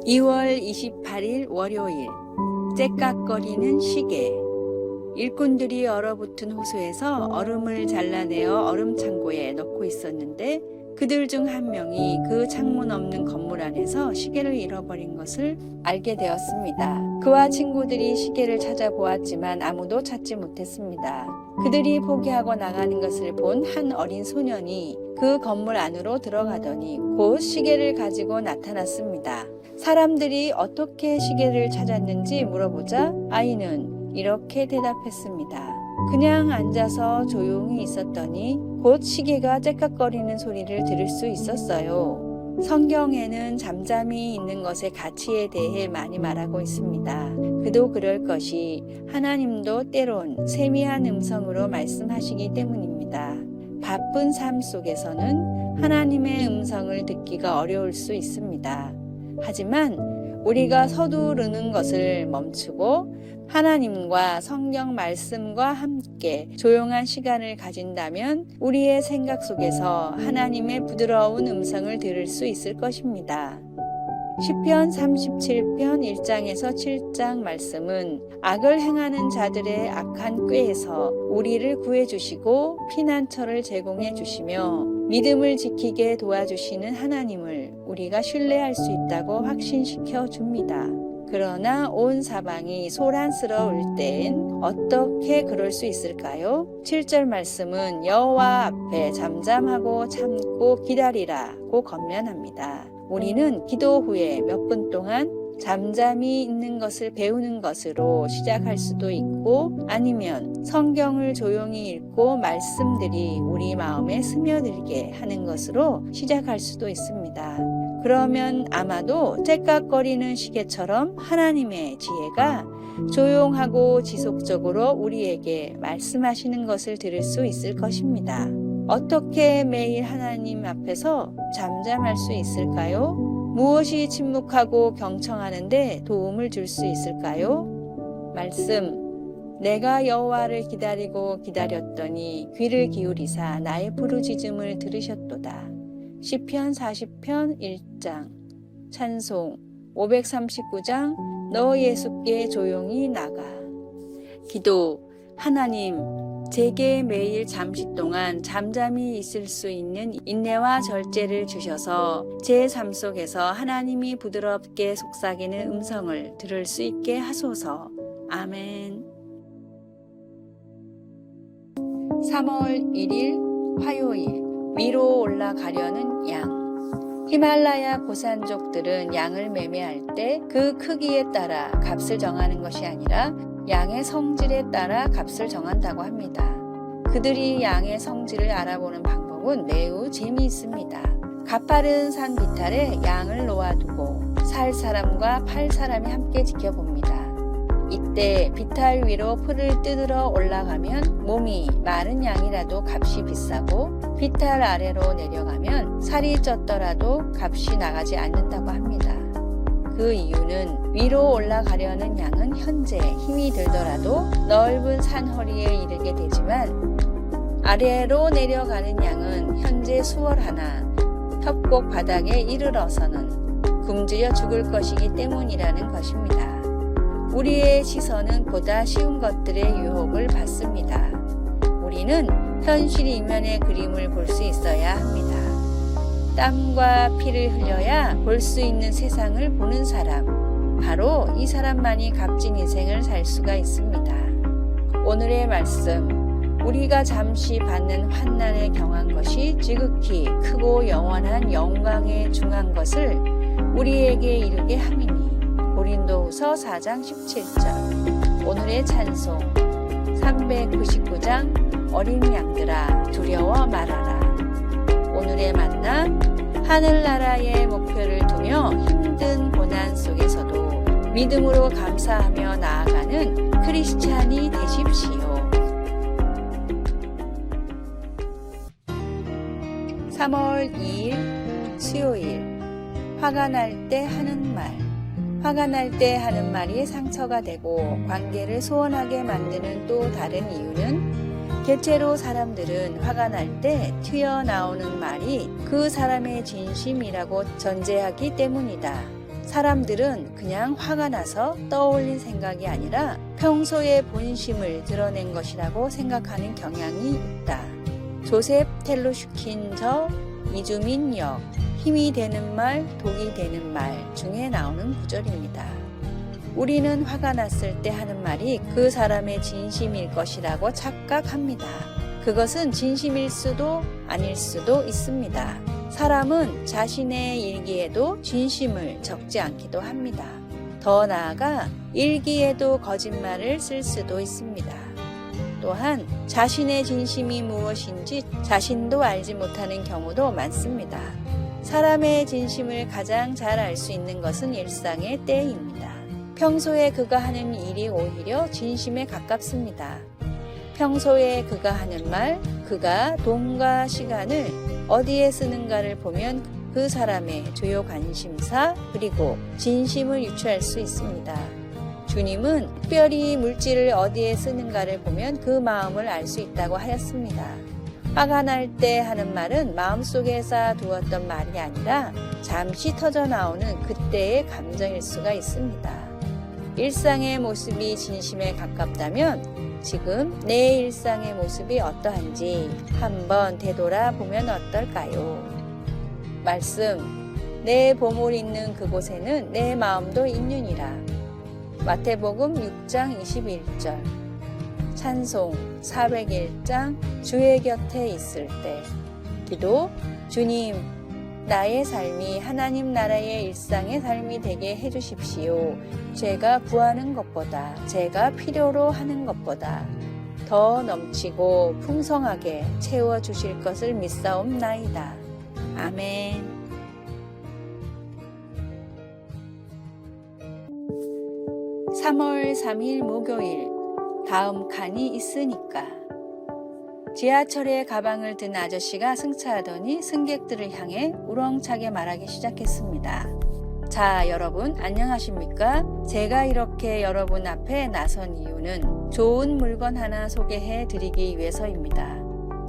2월 28일 월요일, 째깍거리는 시계. 일꾼들이 얼어붙은 호수에서 얼음을 잘라내어 얼음 창고에 넣고 있었는데 그들 중 한 명이 그 창문 없는 건물 안에서 시계를 잃어버린 것을 알게 되었습니다. 그와 친구들이 시계를 찾아보았지만 아무도 찾지 못했습니다. 그들이 포기하고 나가는 것을 본 한 어린 소년이 그 건물 안으로 들어가더니 곧 시계를 가지고 나타났습니다. 사람들이 어떻게 시계를 찾았는지 물어보자 아이는 이렇게 대답했습니다. 그냥 앉아서 조용히 있었더니 곧 시계가 째깍거리는 소리를 들을 수 있었어요. 성경에는 잠잠히 있는 것의 가치에 대해 많이 말하고 있습니다. 그도 그럴 것이 하나님도 때론 세미한 음성으로 말씀하시기 때문입니다. 바쁜 삶 속에서는 하나님의 음성을 듣기가 어려울 수 있습니다. 하지만 우리가 서두르는 것을 멈추고 하나님과 성경 말씀과 함께 조용한 시간을 가진다면 우리의 생각 속에서 하나님의 부드러운 음성을 들을 수 있을 것입니다. 시편 37편 1장에서 7장 말씀은 악을 행하는 자들의 악한 꾀에서 우리를 구해주시고 피난처를 제공해 주시며 믿음을 지키게 도와주시는 하나님을 우리가 신뢰할 수 있다고 확신시켜 줍니다. 그러나 온 사방이 소란스러울 땐 어떻게 그럴 수 있을까요? 7절 말씀은 여호와 앞에 잠잠하고 참고 기다리라고 권면합니다. 우리는 기도 후에 몇 분 동안 잠잠히 있는 것을 배우는 것으로 시작할 수도 있고 아니면 성경을 조용히 읽고 말씀들이 우리 마음에 스며들게 하는 것으로 시작할 수도 있습니다. 그러면 아마도 째깍거리는 시계처럼 하나님의 지혜가 조용하고 지속적으로 우리에게 말씀하시는 것을 들을 수 있을 것입니다. 어떻게 매일 하나님 앞에서 잠잠할 수 있을까요? 무엇이 침묵하고 경청하는데 도움을 줄 수 있을까요? 말씀, 내가 여호와를 기다리고 기다렸더니 귀를 기울이사 나의 부르짖음을 들으셨도다. 시편 40편 1장, 찬송 539장, 너 예수께 조용히 나가. 기도, 하나님, 제게 매일 잠시 동안 잠잠히 있을 수 있는 인내와 절제를 주셔서 제 삶 속에서 하나님이 부드럽게 속삭이는 음성을 들을 수 있게 하소서. 아멘. 3월 1일 화요일, 위로 올라가려는 양. 히말라야 고산족들은 양을 매매할 때 그 크기에 따라 값을 정하는 것이 아니라 양의 성질에 따라 값을 정한다고 합니다. 그들이 양의 성질을 알아보는 방법은 매우 재미있습니다. 가파른 산 비탈에 양을 놓아두고 살 사람과 팔 사람이 함께 지켜봅니다. 이때 비탈 위로 풀을 뜯으러 올라가면 몸이 마른 양이라도 값이 비싸고 비탈 아래로 내려가면 살이 쪘더라도 값이 나가지 않는다고 합니다. 그 이유는 위로 올라가려는 양은 현재 힘이 들더라도 넓은 산허리에 이르게 되지만 아래로 내려가는 양은 현재 수월하나 협곡 바닥에 이르러서는 굶주려 죽을 것이기 때문이라는 것입니다. 우리의 시선은 보다 쉬운 것들의 유혹을 받습니다. 우리는 현실 이면의 그림을 볼 수 있어야 합니다. 땀과 피를 흘려야 볼 수 있는 세상을 보는 사람, 바로 이 사람만이 값진 인생을 살 수가 있습니다. 오늘의 말씀, 우리가 잠시 받는 환난을 경한 것이 지극히 크고 영원한 영광에 중한 것을 우리에게 이루게 함이니. 고린도후서 4장 17절. 오늘의 찬송 399장 어린 양들아 두려워 말아라. 오늘의 만나, 하늘나라의 목표를 두며 힘든 고난 속에서도 믿음으로 감사하며 나아가는 크리스찬이 되십시오. 3월 2일 수요일, 화가 날 때 하는 말. 화가 날 때 하는 말이 상처가 되고 관계를 소원하게 만드는 또 다른 이유는 대체로 사람들은 화가 날 때 튀어나오는 말이 그 사람의 진심이라고 전제하기 때문이다. 사람들은 그냥 화가 나서 떠올린 생각이 아니라 평소의 본심을 드러낸 것이라고 생각하는 경향이 있다. 조셉 텔루슈킨 이주민 역 힘이 되는 말, 독이 되는 말 중에 나오는 구절입니다. 우리는 화가 났을 때 하는 말이 그 사람의 진심일 것이라고 착각합니다. 그것은 진심일 수도 아닐 수도 있습니다. 사람은 자신의 일기에도 진심을 적지 않기도 합니다. 더 나아가 일기에도 거짓말을 쓸 수도 있습니다. 또한 자신의 진심이 무엇인지 자신도 알지 못하는 경우도 많습니다. 사람의 진심을 가장 잘 알 수 있는 것은 일상의 때입니다. 평소에 그가 하는 일이 오히려 진심에 가깝습니다. 평소에 그가 하는 말, 그가 돈과 시간을 어디에 쓰는가를 보면 그 사람의 주요 관심사 그리고 진심을 유추할 수 있습니다. 주님은 특별히 물질을 어디에 쓰는가를 보면 그 마음을 알 수 있다고 하였습니다. 화가 날 때 하는 말은 마음속에 쌓아두었던 말이 아니라 잠시 터져나오는 그때의 감정일 수가 있습니다. 일상의 모습이 진심에 가깝다면 지금 내 일상의 모습이 어떠한지 한번 되돌아보면 어떨까요? 말씀, 내 보물 있는 그곳에는 내 마음도 있느니라. 마태복음 6장 21절. 찬송 401장 주의 곁에 있을 때. 기도, 주님, 나의 삶이 하나님 나라의 일상의 삶이 되게 해주십시오. 제가 구하는 것보다, 제가 필요로 하는 것보다 더 넘치고 풍성하게 채워주실 것을 믿사옵나이다. 아멘. 3월 3일 목요일, 다음 칸이 있으니까. 지하철에 가방을 든 아저씨가 승차하더니 승객들을 향해 우렁차게 말하기 시작했습니다. 자, 여러분 안녕하십니까? 제가 이렇게 여러분 앞에 나선 이유는 좋은 물건 하나 소개해 드리기 위해서입니다.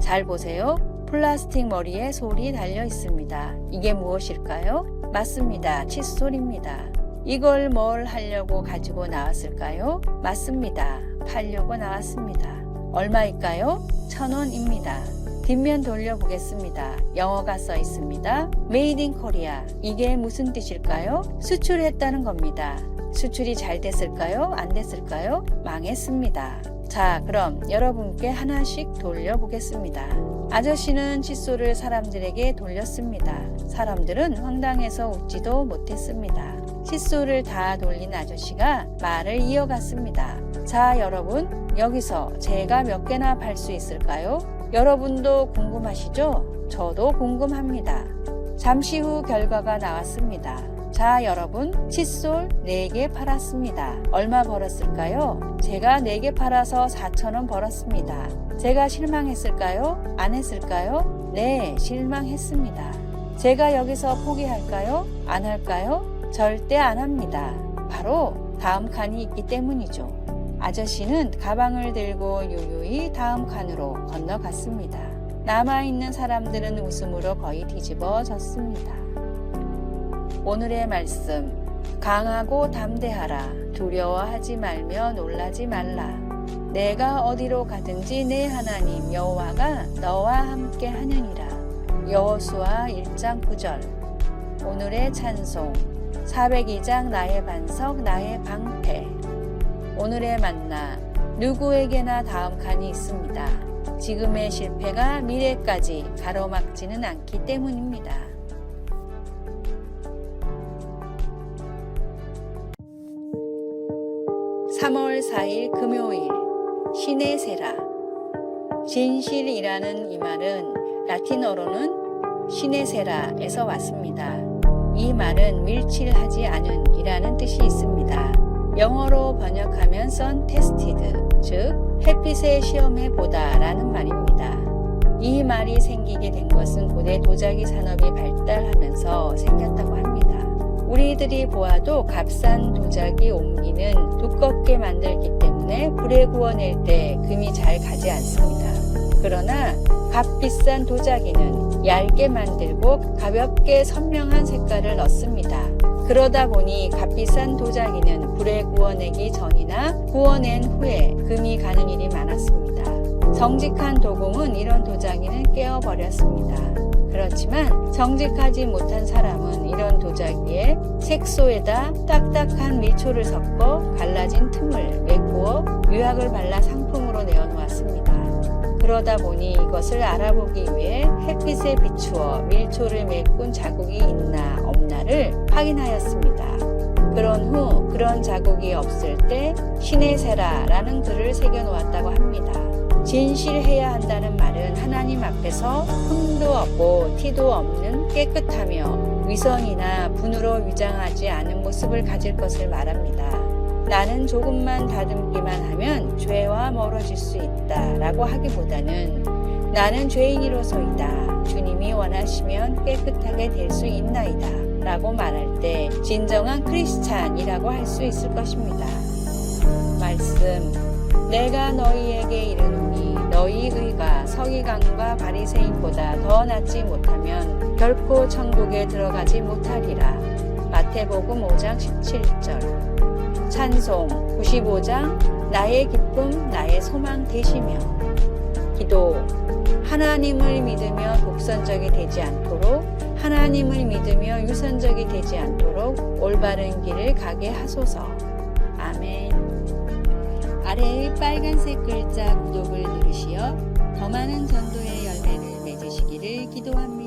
잘 보세요. 플라스틱 머리에 솔이 달려 있습니다. 이게 무엇일까요? 맞습니다. 칫솔입니다. 이걸 뭘 하려고 가지고 나왔을까요? 맞습니다. 팔려고 나왔습니다. 얼마일까요? 1,000원입니다. 뒷면 돌려보겠습니다. 영어가 써 있습니다. Made in Korea. 이게 무슨 뜻일까요? 수출했다는 겁니다. 수출이 잘 됐을까요? 안 됐을까요? 망했습니다. 자, 그럼 여러분께 하나씩 돌려보겠습니다. 아저씨는 칫솔을 사람들에게 돌렸습니다. 사람들은 황당해서 웃지도 못했습니다. 칫솔을 다 돌린 아저씨가 말을 이어갔습니다. 자, 여러분, 여기서 제가 몇 개나 팔 수 있을까요? 여러분도 궁금하시죠? 저도 궁금합니다. 잠시 후 결과가 나왔습니다. 자, 여러분, 칫솔 4개 팔았습니다. 얼마 벌었을까요? 제가 4개 팔아서 4,000원 벌었습니다. 제가 실망했을까요? 안 했을까요? 네, 실망했습니다. 제가 여기서 포기할까요? 안 할까요? 절대 안 합니다. 바로 다음 칸이 있기 때문이죠. 아저씨는 가방을 들고 유유히 다음 칸으로 건너갔습니다. 남아있는 사람들은 웃음으로 거의 뒤집어졌습니다. 오늘의 말씀, 강하고 담대하라. 두려워하지 말며 놀라지 말라. 내가 어디로 가든지 내 하나님 여호와가 너와 함께 하느니라. 여호수아 1장 9절. 오늘의 찬송, 402장 나의 반석 나의 방패. 오늘의 만나, 누구에게나 다음 칸이 있습니다. 지금의 실패가 미래까지 가로막지는 않기 때문입니다. (3월 4일) 금요일, 신의 세라. 진실이라는 이 말은 라틴어로는 신의 세라에서 왔습니다. 이 말은 밀칠하지 않은 이라는 뜻이 있습니다. 영어로 번역하면 sun tested, 즉 햇빛에 시험해 보다라는 말입니다. 이 말이 생기게 된 것은 고대 도자기 산업이 발달하면서 생겼다고 합니다. 우리들이 보아도 값싼 도자기 옹기는 두껍게 만들기 때문에 불에 구워낼 때 금이 잘 가지 않습니다. 그러나 값비싼 도자기는 얇게 만들고 가볍게 선명한 색깔을 넣습니다. 그러다 보니 값비싼 도자기는 불에 구워내기 전이나 구워낸 후에 금이 가는 일이 많았습니다. 정직한 도공은 이런 도자기는 깨어버렸습니다. 그렇지만 정직하지 못한 사람은 이런 도자기에 색소에다 딱딱한 밀초를 섞어 갈라진 틈을 메꾸어 유약을 발라 상품으로 내어놓았습니다. 그러다 보니 이것을 알아보기 위해 햇빛에 비추어 밀초를 메꾼 자국이 있나 없나를 확인하였습니다. 그런 후 그런 자국이 없을 때 시내세라라는 글을 새겨놓았다고 합니다. 진실해야 한다는 말은 하나님 앞에서 흠도 없고 티도 없는 깨끗하며 위선이나 분으로 위장하지 않은 모습을 가질 것을 말합니다. 나는 조금만 다듬기만 하면 죄와 멀어질 수 있다 라고 하기보다는 나는 죄인이로소이다. 주님이 원하시면 깨끗하게 될 수 있나이다 라고 말할 때 진정한 크리스찬이라고 할 수 있을 것입니다. 말씀, 내가 너희에게 이르노니 너희 의가 서기관과 바리새인보다 더 낫지 못하면 결코 천국에 들어가지 못하리라. 마태복음 5장 17절. 찬송 95장 나의 기쁨 나의 소망 되시며. 기도, 하나님을 믿으며 독선적이 되지 않도록, 하나님을 믿으며 유선적이 되지 않도록 올바른 길을 가게 하소서. 아멘. 아래의 빨간색 글자 구독을 누르시어 더 많은 전도의 열매를 맺으시기를 기도합니다.